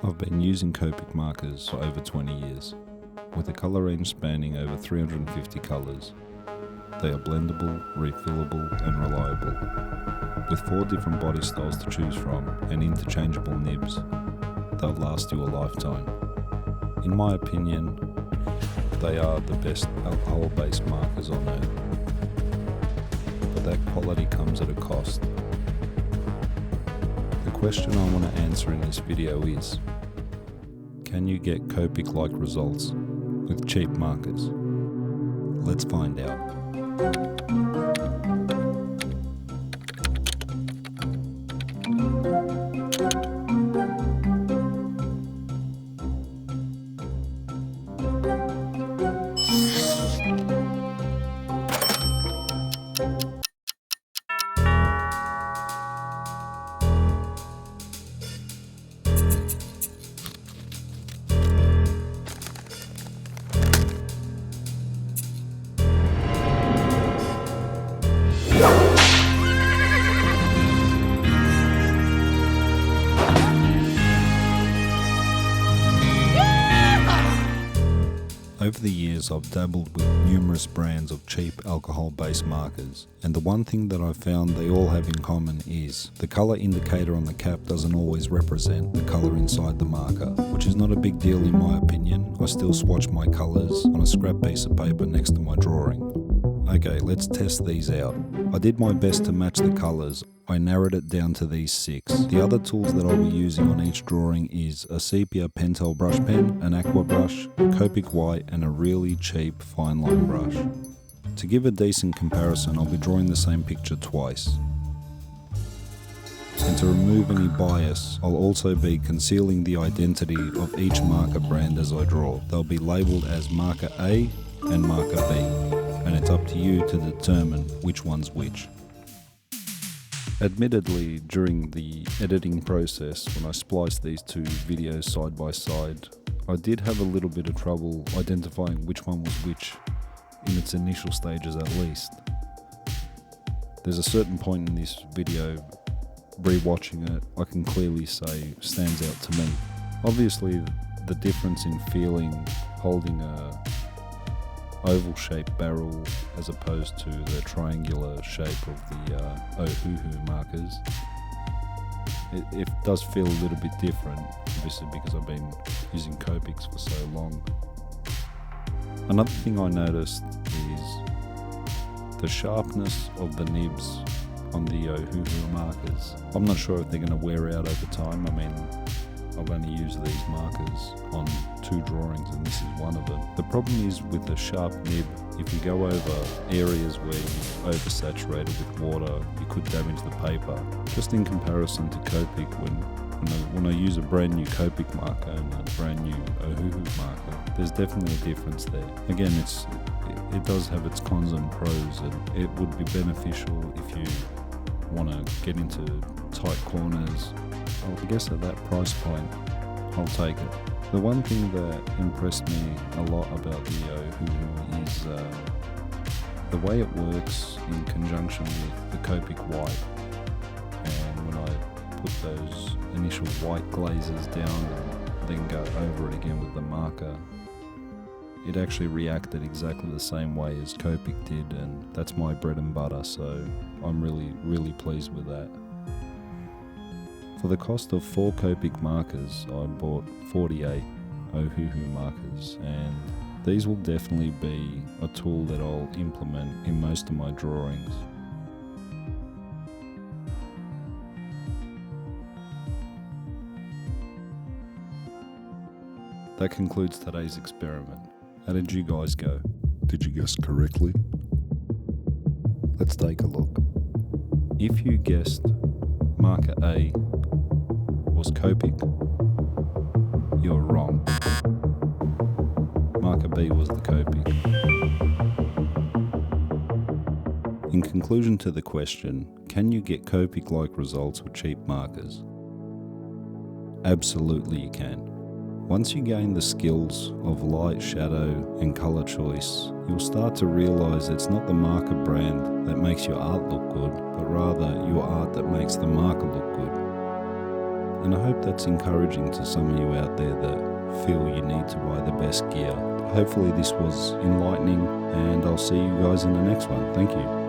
I've been using Copic markers for over 20 years, with a colour range spanning over 350 colours. They are blendable, refillable and reliable. With 4 different body styles to choose from and interchangeable nibs, they'll last you a lifetime. In my opinion, they are the best alcohol-based markers on earth. But that quality comes at a cost. The question I want to answer in this video is, can you get Copic-like results with cheap markers? Let's find out. Over the years, I've dabbled with numerous brands of cheap alcohol-based markers, and the one thing that I've found they all have in common is the colour indicator on the cap doesn't always represent the colour inside the marker, which is not a big deal in my opinion. I still swatch my colours on a scrap piece of paper next to my drawing. Okay, let's test these out. I did my best to match the colours. I narrowed it down to these 6. The other tools that I'll be using on each drawing is a sepia pentel brush pen, an aqua brush, Copic white and a really cheap fine line brush. To give a decent comparison, I'll be drawing the same picture twice. And to remove any bias, I'll also be concealing the identity of each marker brand as I draw. They'll be labelled as marker A and marker B, and it's up to you to determine which one's which. Admittedly, during the editing process, when I spliced these 2 videos side by side, I did have a little bit of trouble identifying which one was which in its initial stages at least. There's a certain point in this video, re-watching it, I can clearly say stands out to me. Obviously, the difference in feeling holding a oval shaped barrel as opposed to the triangular shape of the Ohuhu markers, it does feel a little bit different, obviously because I've been using Copics for so long. Another thing I noticed is the sharpness of the nibs on the Ohuhu markers. I'm not sure if they're going to wear out over time. I mean, I've only used these markers on 2 drawings and this is one of them. The problem is with the sharp nib, if you go over areas where you've oversaturated with water, you could damage the paper. Just in comparison to Copic, when I use a brand new Copic marker and a brand new Ohuhu marker, there's definitely a difference there. Again, it does have its cons and pros, and it would be beneficial if you want to get into tight corners. I guess at that price point, I'll take it. The one thing that impressed me a lot about the Ohuhu is the way it works in conjunction with the Copic white. And when I put those initial white glazes down and then go over it again with the marker, it actually reacted exactly the same way as Copic did, and that's my bread and butter, so I'm really pleased with that. For the cost of 4 Copic markers, I bought 48 Ohuhu markers, and these will definitely be a tool that I'll implement in most of my drawings. That concludes today's experiment. How did you guys go? Did you guess correctly? Let's take a look. If you guessed marker A was Copic, you're wrong. Marker B was the Copic. In conclusion to the question, can you get Copic-like results with cheap markers? Absolutely you can. Once you gain the skills of light, shadow and colour choice, you'll start to realise it's not the marker brand that makes your art look good, but rather your art that makes the marker look good. And I hope that's encouraging to some of you out there that feel you need to buy the best gear. Hopefully this was enlightening, and I'll see you guys in the next one. Thank you.